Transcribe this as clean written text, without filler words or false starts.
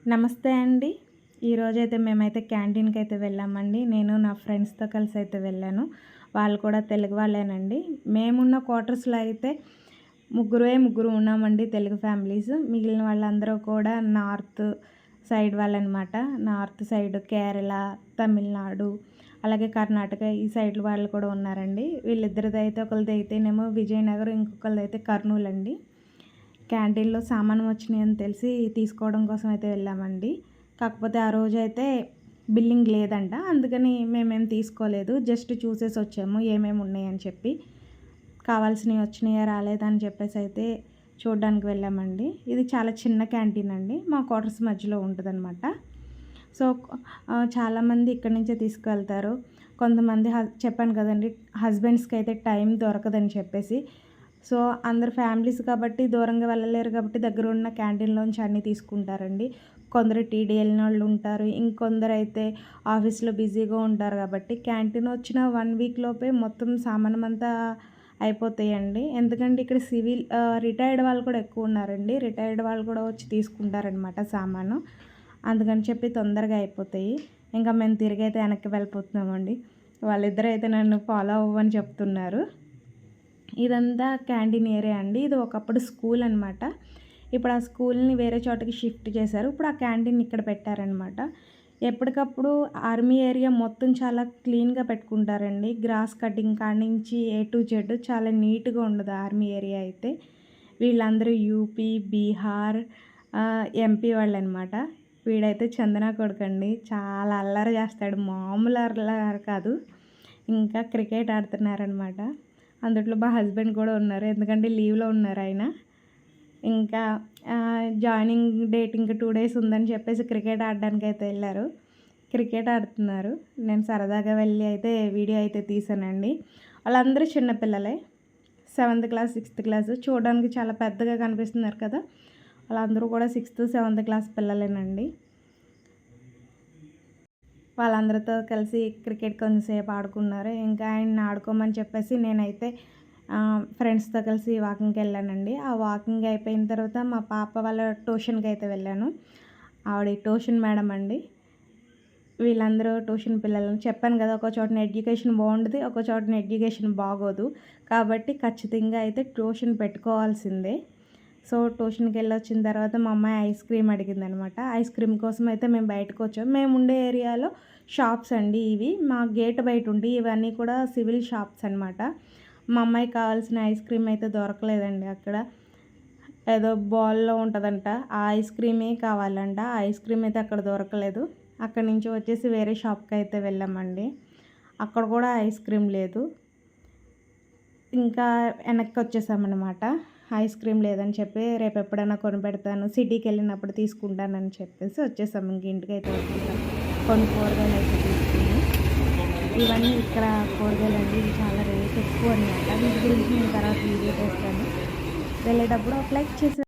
నమస్తే అండి. ఈరోజైతే మేమైతే క్యాంటీన్‌కి అయితే వెళ్ళామండి. నేను నా ఫ్రెండ్స్‌తో కలిసి అయితే వెళ్ళాను. వాళ్ళు కూడా తెలుగు వాళ్ళేనండి. మేమున్న క్వార్టర్స్‌లో అయితే ముగ్గురు ఉన్నామండి తెలుగు ఫ్యామిలీస్. మిగిలిన వాళ్ళందరూ కూడా నార్త్ సైడ్ వాళ్ళనమాట. నార్త్ సైడ్ కేరళ, తమిళనాడు, అలాగే కర్ణాటక ఈ సైడ్ వాళ్ళు కూడా ఉన్నారండి. వీళ్ళిద్దరిదైతే ఒకళ్ళదైతేనేమో విజయనగరం, ఇంకొకళ్ళదైతే కర్నూలు అండి. క్యాంటీన్‌లో సామాను వచ్చినాయని తెలిసి తీసుకోవడం కోసం అయితే వెళ్ళామండి. కాకపోతే ఆ రోజైతే బిల్లింగ్ లేదంట. అందుకని మేమేం తీసుకోలేదు. జస్ట్ చూసేసి వచ్చాము ఏమేమి ఉన్నాయని చెప్పి. కావాల్సినవి వచ్చినాయా రాలేదా అని చెప్పేసి అయితే చూడడానికి వెళ్ళామండి. ఇది చాలా చిన్న క్యాంటీన్ అండి. మా క్వార్టర్స్ మధ్యలో ఉంటదనమాట. సో, చాలామంది ఇక్కడి నుంచే తీసుకువెళ్తారు. కొంతమంది చెప్పాను కదండీ హస్బెండ్స్‌కి అయితే టైం దొరకదని చెప్పేసి. సో, అందరు ఫ్యామిలీస్ కాబట్టి దూరంగా వెళ్ళలేరు కాబట్టి దగ్గరున్న క్యాంటీన్‌లోంచి అన్నీ తీసుకుంటారండి. కొందరు టీడీ ఎళ్ళినోళ్ళు ఉంటారు. ఇంకొందరైతే ఆఫీస్‌లో బిజీగా ఉంటారు కాబట్టి క్యాంటీన్ వచ్చిన 1 వీక్ లోపే మొత్తం సామానమంతా అయిపోతాయండి. ఎందుకంటే ఇక్కడ రిటైర్డ్ వాళ్ళు కూడా ఎక్కువ ఉన్నారండి. రిటైర్డ్ వాళ్ళు కూడా వచ్చి తీసుకుంటారనమాట సామాను. అందుకని చెప్పి తొందరగా అయిపోతాయి. ఇంకా మేము తిరిగైతే వెనక్కి వెళ్ళిపోతున్నామండి. వాళ్ళిద్దరైతే నన్ను ఫాలో అవ్వమని చెప్తున్నారు. ఇదంతా క్యాంటీన్ ఏరియా అండి. ఇది ఒకప్పుడు స్కూల్ అనమాట. ఇప్పుడు ఆ స్కూల్ని వేరే చోటకి షిఫ్ట్ చేశారు. ఇప్పుడు ఆ క్యాంటీన్ ఇక్కడ పెట్టారనమాట. ఎప్పటికప్పుడు ఆర్మీ ఏరియా మొత్తం చాలా క్లీన్గా పెట్టుకుంటారండి. గ్రాస్ కటింగ్ కానించి ఏ టు జెడ్ చాలా నీట్గా ఉండదు ఆర్మీ ఏరియా అయితే. వీళ్ళందరూ యూపీ, బీహార్, ఎంపీ వాళ్ళనమాట. వీడైతే చందన కొడుకండి. చాలా అల్లరి చేస్తాడు. మామూలు అల్లరి కాదు. ఇంకా క్రికెట్ ఆడుతున్నారనమాట. అందుట్లో మా హస్బెండ్ కూడా ఉన్నారు. ఎందుకంటే లీవ్లో ఉన్నారు ఆయన. ఇంకా జాయినింగ్ డేట్ ఇంకా 2 days ఉందని చెప్పేసి క్రికెట్ ఆడడానికి అయితే వెళ్ళారు. క్రికెట్ ఆడుతున్నారు. నేను సరదాగా వెళ్ళి అయితే వీడియో అయితే తీసానండి. వాళ్ళందరూ చిన్నపిల్లలే. 7th క్లాస్, 6th క్లాస్ చూడడానికి చాలా పెద్దగా కనిపిస్తున్నారు కదా. వాళ్ళందరూ కూడా 6th, 7th క్లాస్ పిల్లలేనండి. వాళ్ళందరితో కలిసి క్రికెట్ కొంచెంసేపు ఆడుకున్నారు. ఇంకా ఆయన్ని ఆడుకోమని చెప్పేసి నేనైతే ఫ్రెండ్స్తో కలిసి వాకింగ్కి వెళ్ళానండి. ఆ వాకింగ్ అయిపోయిన తర్వాత మా పాప వాళ్ళ ట్యూషన్కి అయితే వెళ్ళాను. ఆవిడ ట్యూషన్ మేడం అండి. వీళ్ళందరూ ట్యూషన్ పిల్లలని చెప్పాను కదా, ఒక చోటన ఎడ్యుకేషన్ బాగుంటుంది, ఒక చోటన ఎడ్యుకేషన్ బాగోదు. కాబట్టి ఖచ్చితంగా అయితే ట్యూషన్ పెట్టుకోవాల్సిందే. సో, ట్యూషన్కి వెళ్ళొచ్చిన తర్వాత మా అమ్మాయి ఐస్ క్రీమ్ అడిగిందనమాట. ఐస్ క్రీమ్ కోసం అయితే మేము బయటకు వచ్చాము. మేము ఉండే ఏరియాలో షాప్స్ అండి ఇవి. మా గేట్ బయట ఉండి ఇవన్నీ కూడా సివిల్ షాప్స్ అనమాట. మా అమ్మాయికి కావాల్సిన ఐస్ క్రీమ్ అయితే దొరకలేదండి అక్కడ. ఏదో బాల్లో ఉంటుందంట, ఆ ఐస్ క్రీమే కావాలంట. ఆ ఐస్ క్రీమ్ అయితే అక్కడ దొరకలేదు. అక్కడి నుంచి వచ్చేసి వేరే షాప్కి అయితే వెళ్ళామండి. అక్కడ కూడా ఐస్ క్రీమ్ లేదు. ఇంకా వెనక్కి వచ్చేసామన్నమాట. ఐస్ క్రీమ్ లేదని చెప్పి రేపు ఎప్పుడైనా కొనిపెడతాను, సిటీకి వెళ్ళినప్పుడు తీసుకుంటానని చెప్పేసి వచ్చేసాము. ఇంక ఇంటికి అయితే వచ్చేసాము. కొన్ని కూరగాయలు అయితే తీసుకుని, ఇవన్నీ ఇక్కడ కూరగాయలు అండి. ఇవి చాలా రేట్ ఎక్కువ అనమాట. వీటి గురించి నేను తర్వాత వీడియో చేస్తాను. వెళ్ళేటప్పుడు ఒక లైక్ చేసి